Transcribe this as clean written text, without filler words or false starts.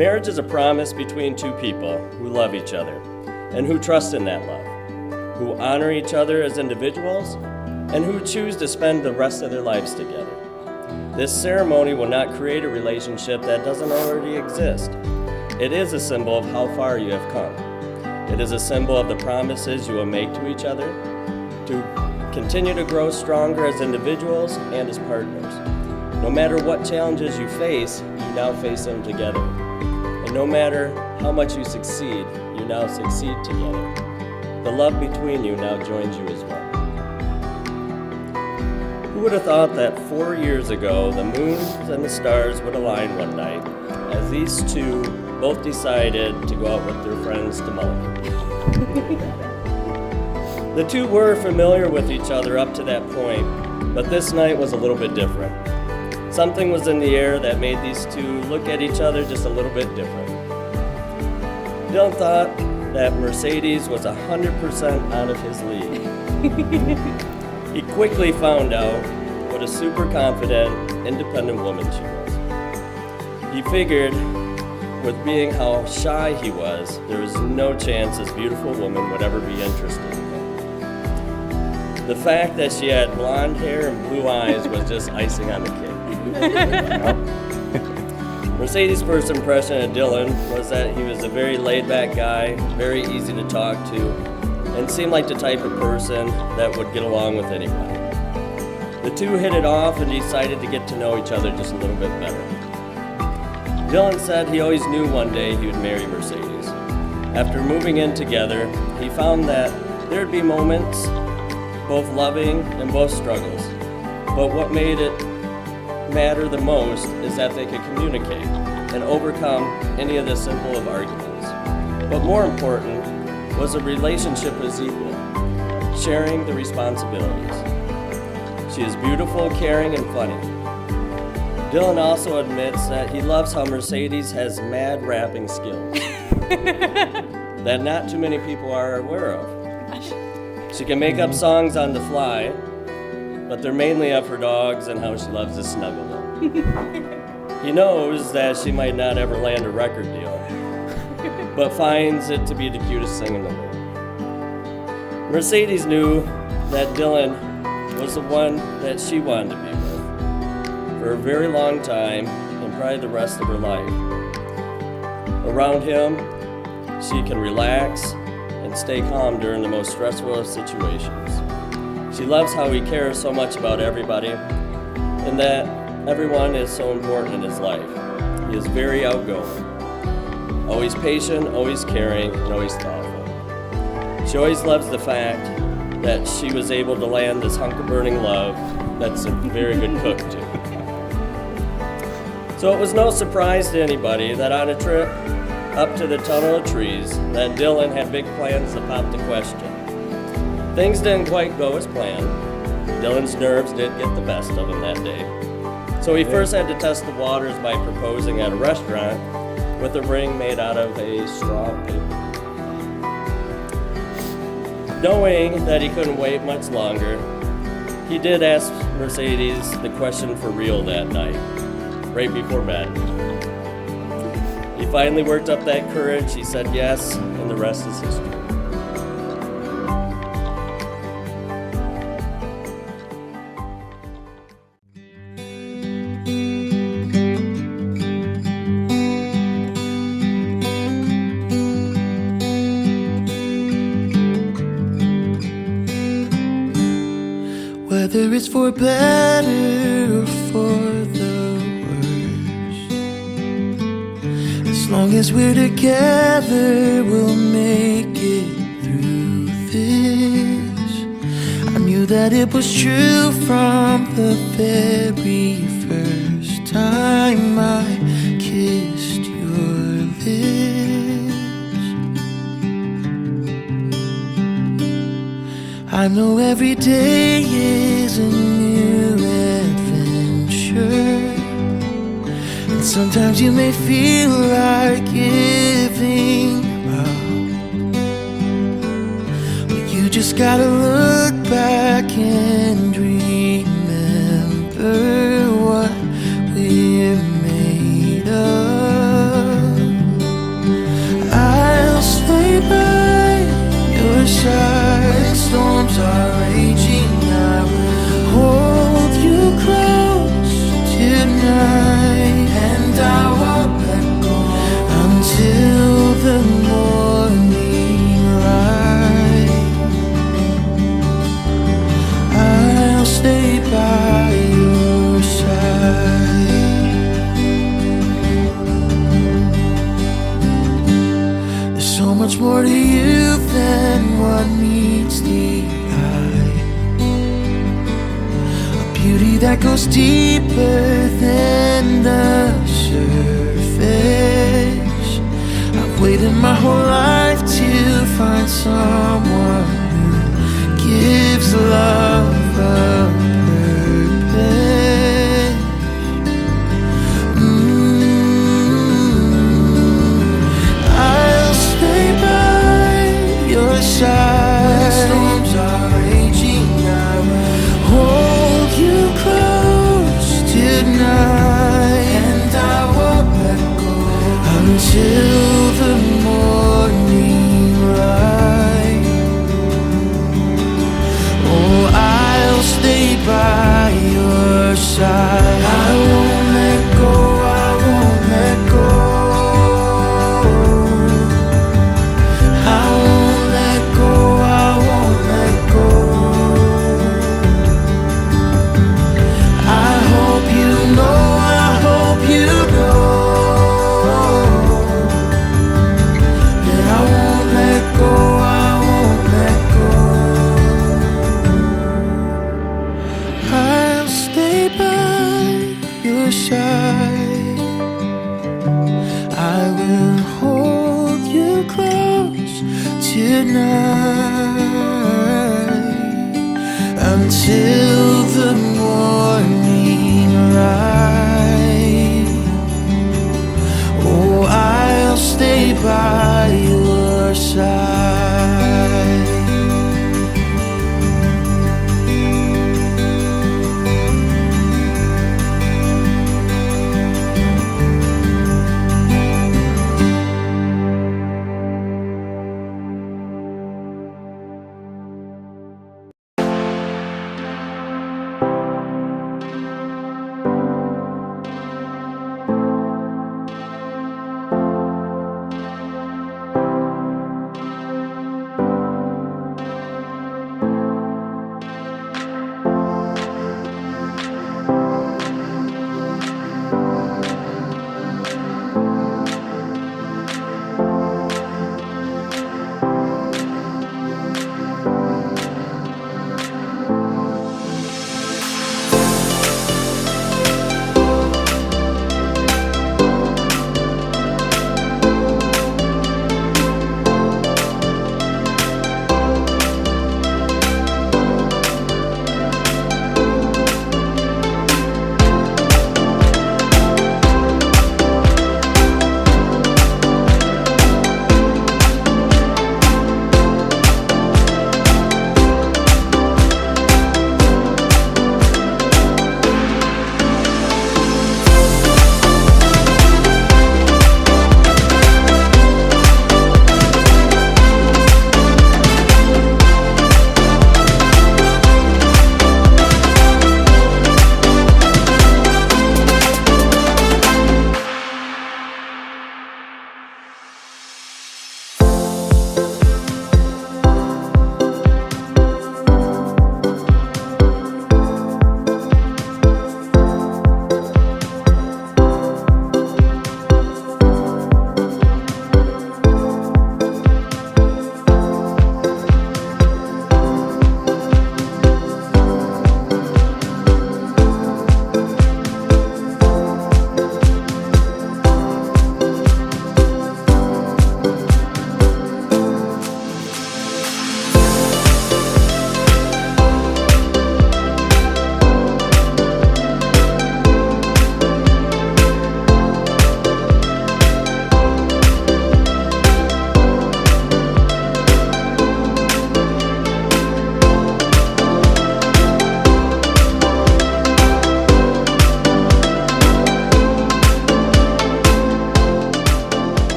Marriage is a promise between two people who love each other and who trust in that love, who honor each other as individuals, and who choose to spend the rest of their lives together. This ceremony will not create a relationship that doesn't already exist. It is a symbol of how far you have come. It is a symbol of the promises you will make to each other to continue to grow stronger as individuals and as partners. No matter what challenges you face, you now face them together. And no matter how much you succeed, you now succeed together. The love between you now joins you as well. Who would have thought that 4 years ago, the moons and the stars would align one night as these two both decided to go out with their friends to Mulligan. The two were familiar with each other up to that point, but this night was a little bit different. Something was in the air that made these two look at each other just a little bit different. Dillan thought that Mercedes was 100% out of his league. He quickly found out what a super confident, independent woman she was. He figured, with being how shy he was, there was no chance this beautiful woman would ever be interested in him. The fact that she had blonde hair and blue eyes was just icing on the cake. Mercedes' first impression of Dillan was that he was a very laid-back guy, very easy to talk to, and seemed like the type of person that would get along with anybody. The two hit it off and decided to get to know each other just a little bit better. Dillan said he always knew one day he would marry Mercedes. After moving in together, he found that there would be moments, both loving and both struggles. But what made it matter the most is that they could communicate and overcome any of the simple of arguments. But more important was the relationship was equal, sharing the responsibilities. She is beautiful, caring, and funny. Dillan also admits that he loves how Mercedes has mad rapping skills that not too many people are aware of. She can make up songs on the fly, but they're mainly of her dogs and how she loves to snuggle them. He knows that she might not ever land a record deal, but finds it to be the cutest thing in the world. Mercedes knew that Dillan was the one that she wanted to be with for a very long time and probably the rest of her life. Around him, she can relax and stay calm during the most stressful of situations. She loves how he cares so much about everybody and that everyone is so important in his life. He is very outgoing, always patient, always caring, and always thoughtful. She always loves the fact that she was able to land this hunk of burning love that's a very good cook too. So it was no surprise to anybody that on a trip up to the tunnel of trees that Dillan had big plans to pop the question. Things didn't quite go as planned. Dillan's nerves did get the best of him that day. So he first had to test the waters by proposing at a restaurant with a ring made out of a straw paper. Knowing that he couldn't wait much longer, he did ask Mercedes the question for real that night, right before bed. He finally worked up that courage, he said yes, and the rest is history. Whether it's for better or for the worse, as long as we're together, we'll make it through this. I knew that it was true from the very first time I kissed your lips. I know every day is a new adventure, and sometimes you may feel like giving up, but you just gotta look back and remember what we're made of. much more to you than what meets the eye. A beauty that goes deeper than the surface. I've waited my whole life to find someone who gives love a purpose. I'll stay by your side when the storms are raging. I will hold you close tonight, and I won't let go until the morning light. Oh, I'll stay by your side. I won't let go, I won't let go. I won't let go, I won't let go. I hope you know, I hope you know that I won't let go, I won't let go. I'll stay by your side. I will hold you close tonight until the morning light. Oh, I'll stay by